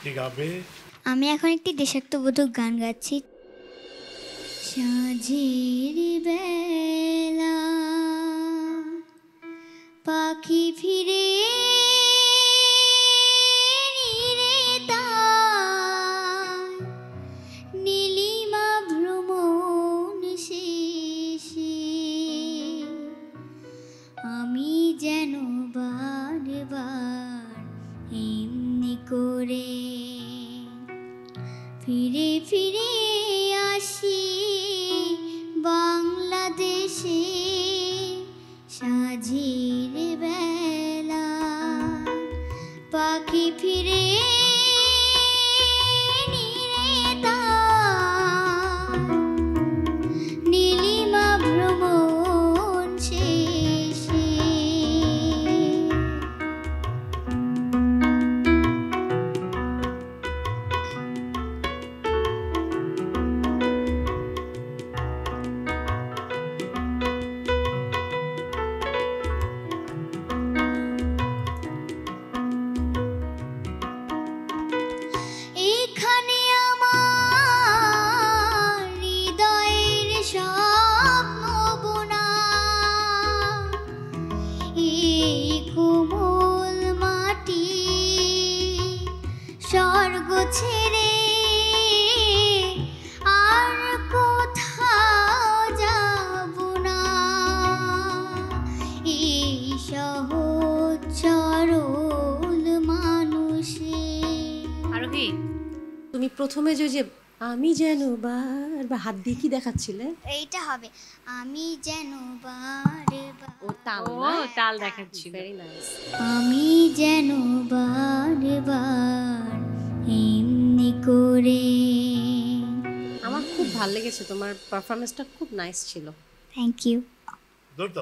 কি গাবে? আমি এখন একটি দেশাত্মবোধক গান গাচ্ছি। সাঁঝের বেলা পাখি ফিরে নীলিমা ভ্রমণ শেষে আমি যেন বারবার এমনি করে ফিরে ফিরে আসি বাংলাদেশে সাঁঝের বেলা পাখি ফিরে নীলিমা ভ্রমণ শেষে। এখানে আমার হৃদয়ের স্বপ্ন বোনা এই কোমল মাটি স্বর্গ ছেড়ে আর কোথাও যাব না। এই সহজ সরল মানুষে। আরোহী, তুমি প্রথমে যে আমি যেন বা হাত দিয়ে কি দেখাচ্ছিলে? এইটা হবে আমি যেন বারবার। ও তাল, তাল দেখাচ্ছিল। Very nice. আমি যেন বারবার এমনি করে। আমার খুব ভালো লেগেছে, তোমার পারফরমেন্সটা খুব নাইস ছিল। Thank you. ধরতো